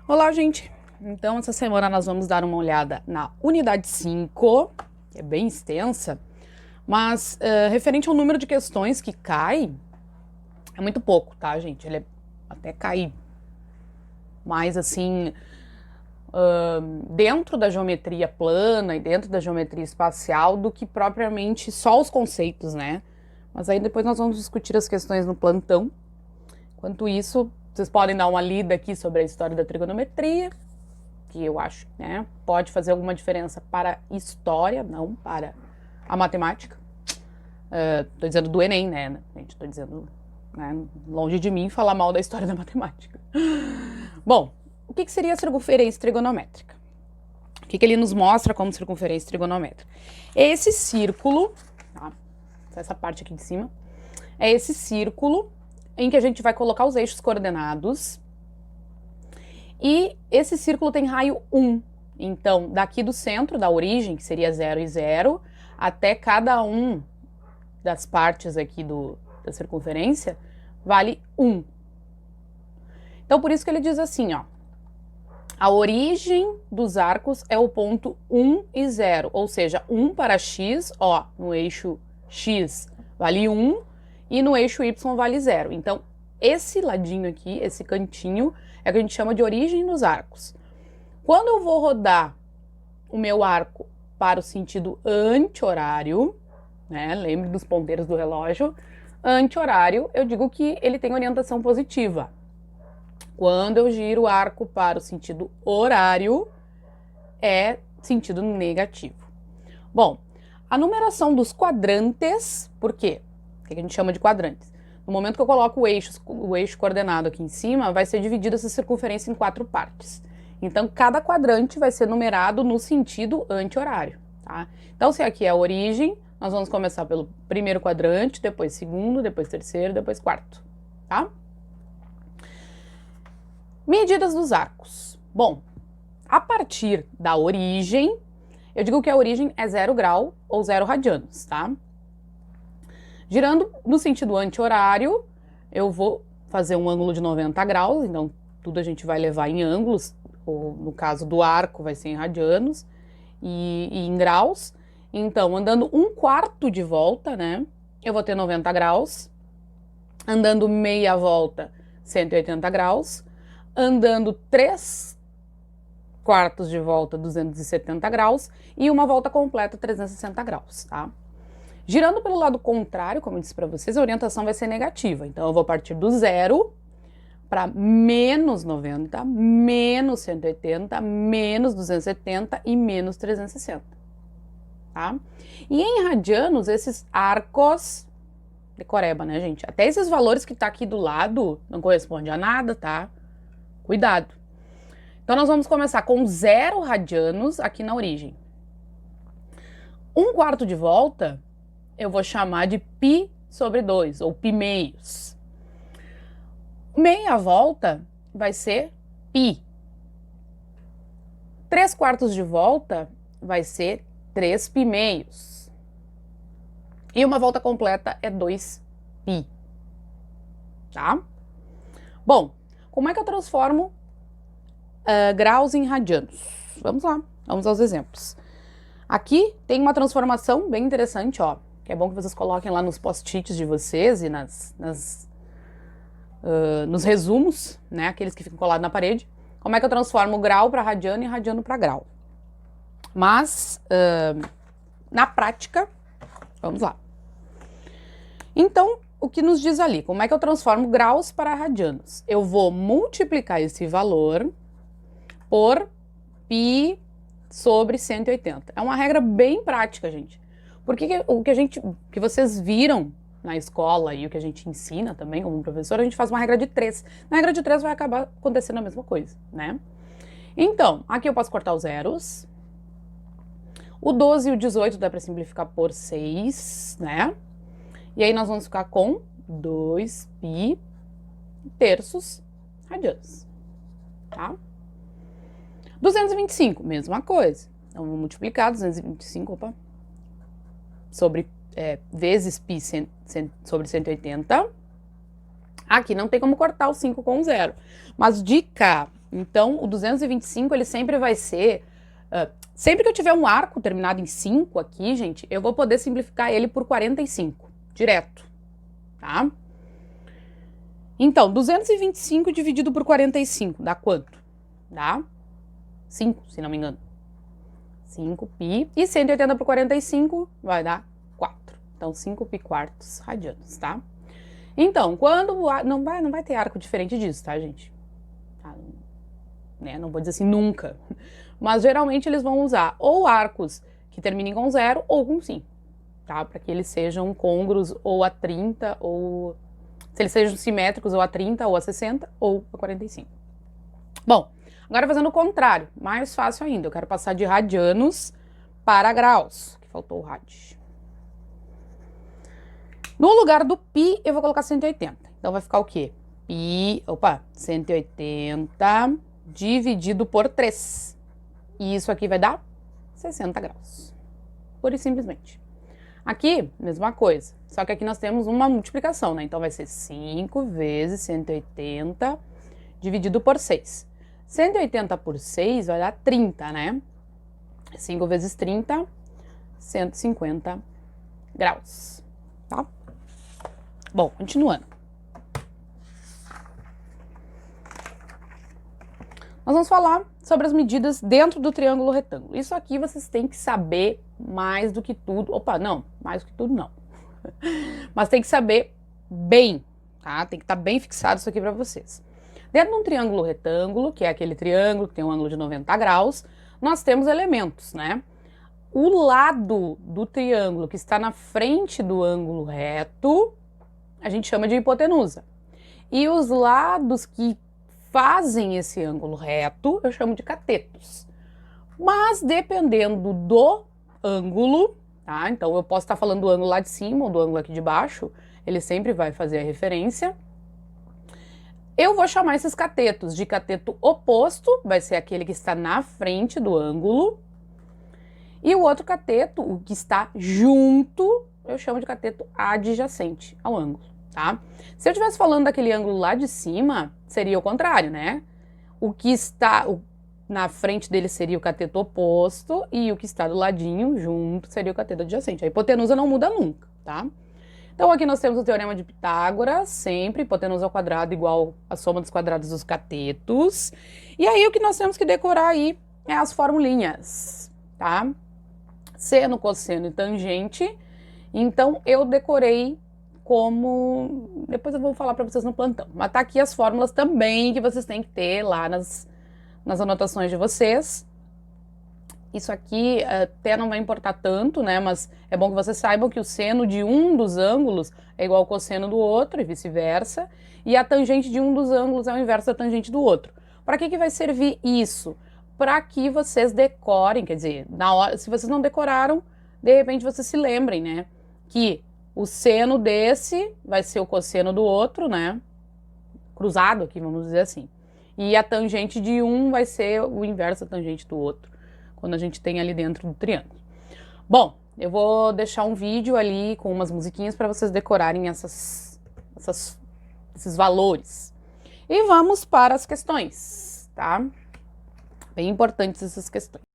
Olá, gente! Então, essa semana nós vamos dar uma olhada na unidade 5, que é bem extensa, mas referente ao número de questões que cai, é muito pouco, tá, gente? Ele até cai mais assim, dentro da geometria plana e dentro da geometria espacial do que propriamente só os conceitos, né? Mas aí depois nós vamos discutir as questões no plantão. Enquanto isso, vocês podem dar uma lida aqui sobre a história da trigonometria, que eu acho, né, pode fazer alguma diferença para a história, não para a matemática. Tô dizendo do Enem, né, gente? Tô dizendo, né, longe de mim falar mal da história da matemática. Bom, o que seria a circunferência trigonométrica? O que ele nos mostra como circunferência trigonométrica? Esse círculo, tá? Essa parte aqui de cima, é esse círculo em que a gente vai colocar os eixos coordenados. E esse círculo tem raio 1. Então, daqui do centro, da origem, que seria 0 e 0, até cada um das partes aqui da circunferência, vale 1. Então, por isso que ele diz assim, ó. A origem dos arcos é o ponto 1 e 0, ou seja, 1 para x, ó, no eixo x vale 1 e no eixo y vale 0. Então, esse ladinho aqui, esse cantinho, é o que a gente chama de origem dos arcos. Quando eu vou rodar o meu arco para o sentido anti-horário, né, lembre dos ponteiros do relógio, anti-horário, eu digo que ele tem orientação positiva. Quando eu giro o arco para o sentido horário, é sentido negativo. Bom, a numeração dos quadrantes, por quê? O que a gente chama de quadrantes? No momento que eu coloco o eixo coordenado aqui em cima, vai ser dividida essa circunferência em 4 partes. Então, cada quadrante vai ser numerado no sentido anti-horário, tá? Então, se aqui é a origem, nós vamos começar pelo primeiro quadrante, depois segundo, depois terceiro, depois quarto, tá? Medidas dos arcos. Bom, a partir da origem, eu digo que a origem é 0 grau ou 0 radianos, tá? Girando no sentido anti-horário, eu vou fazer um ângulo de 90 graus, então tudo a gente vai levar em ângulos, ou no caso do arco vai ser em radianos e em graus. Então, andando 1/4 de volta, né, eu vou ter 90 graus, andando meia volta, 180 graus, andando 3/4 de volta, 270 graus, e uma volta completa, 360 graus, tá? Girando pelo lado contrário, como eu disse para vocês, a orientação vai ser negativa. Então, eu vou partir do 0 para menos 90, menos 180, menos 270 e menos 360. Tá? E em radianos, esses arcos, decoreba, né, gente? Até esses valores que tá aqui do lado não correspondem a nada, tá? Cuidado. Então, nós vamos começar com 0 radianos aqui na origem. 1/4 de volta, eu vou chamar de π sobre 2, ou π meios. Meia volta vai ser π. 3/4 de volta vai ser 3π meios. E uma volta completa é 2π. Tá? Bom, como é que eu transformo graus em radianos? Vamos lá, vamos aos exemplos. Aqui tem uma transformação bem interessante, ó. Que é bom que vocês coloquem lá nos post-its de vocês e nos resumos, né, aqueles que ficam colados na parede, como é que eu transformo grau para radiano e radiano para grau. Mas, na prática, vamos lá. Então, o que nos diz ali? Como é que eu transformo graus para radianos? Eu vou multiplicar esse valor por π sobre 180. É uma regra bem prática, gente. Porque o que vocês viram na escola e o que a gente ensina também como professor, a gente faz uma regra de 3. Na regra de 3 vai acabar acontecendo a mesma coisa, né? Então, aqui eu posso cortar os zeros. O 12 e o 18 dá para simplificar por 6, né? E aí nós vamos ficar com 2π terços radianos, tá? 225, mesma coisa. Então, vou multiplicar 225, sobre vezes π sobre 180. Aqui não tem como cortar o 5 com o 0. Mas de cá Então, o 225, ele sempre vai ser... sempre que eu tiver um arco terminado em 5 aqui, gente, eu vou poder simplificar ele por 45, direto, tá? Então, 225 dividido por 45, dá quanto? Dá 5, se não me engano. 5π. E 180 por 45 vai dar 4. Então, 5π quartos radianos, tá? Então, quando... Não vai ter arco diferente disso, tá, gente? Tá, né? Não vou dizer assim nunca. Mas, geralmente, eles vão usar ou arcos que terminem com 0 ou com 5, tá? Para que eles sejam côngruos ou a 30 ou... Se eles sejam simétricos ou a 30 ou a 60 ou a 45. Bom, agora fazendo o contrário, mais fácil ainda. Eu quero passar de radianos para graus, que faltou o rad. No lugar do π, eu vou colocar 180. Então vai ficar o quê? 180 dividido por 3. E isso aqui vai dar 60 graus. Pura e simplesmente. Aqui, mesma coisa. Só que aqui nós temos uma multiplicação, né? Então vai ser 5 vezes 180 dividido por 6. 180 por 6 vai dar 30, né? 5 vezes 30, 150 graus, tá? Bom, continuando. Nós vamos falar sobre as medidas dentro do triângulo retângulo. Isso aqui vocês têm que saber mais do que tudo. Opa, não, mais do que tudo não. Mas tem que saber bem, tá? Tem que estar bem fixado isso aqui para vocês. Dentro de um triângulo retângulo, que é aquele triângulo que tem um ângulo de 90 graus, nós temos elementos, né? O lado do triângulo que está na frente do ângulo reto, a gente chama de hipotenusa. E os lados que fazem esse ângulo reto, eu chamo de catetos. Mas dependendo do ângulo, tá? Então eu posso estar falando do ângulo lá de cima ou do ângulo aqui de baixo, ele sempre vai fazer a referência. Eu vou chamar esses catetos de cateto oposto, vai ser aquele que está na frente do ângulo. E o outro cateto, o que está junto, eu chamo de cateto adjacente ao ângulo, tá? Se eu estivesse falando daquele ângulo lá de cima, seria o contrário, né? O que está na frente dele seria o cateto oposto e o que está do ladinho, junto, seria o cateto adjacente. A hipotenusa não muda nunca, tá? Então aqui nós temos o teorema de Pitágoras, sempre hipotenusa ao quadrado igual a soma dos quadrados dos catetos. E aí o que nós temos que decorar aí é as formulinhas, tá? Seno, cosseno e tangente. Então eu decorei como... Depois eu vou falar para vocês no plantão. Mas tá aqui as fórmulas também que vocês têm que ter lá nas anotações de vocês. Isso aqui até não vai importar tanto, né? Mas é bom que vocês saibam que o seno de um dos ângulos é igual ao cosseno do outro e vice-versa. E a tangente de um dos ângulos é o inverso da tangente do outro. Para que vai servir isso? Para que vocês decorem, quer dizer, na hora, se vocês não decoraram, de repente vocês se lembrem, né? Que o seno desse vai ser o cosseno do outro, né? Cruzado aqui, vamos dizer assim. E a tangente de um vai ser o inverso da tangente do outro, quando a gente tem ali dentro do triângulo. Bom, eu vou deixar um vídeo ali com umas musiquinhas para vocês decorarem esses valores. E vamos para as questões, tá? Bem importantes essas questões.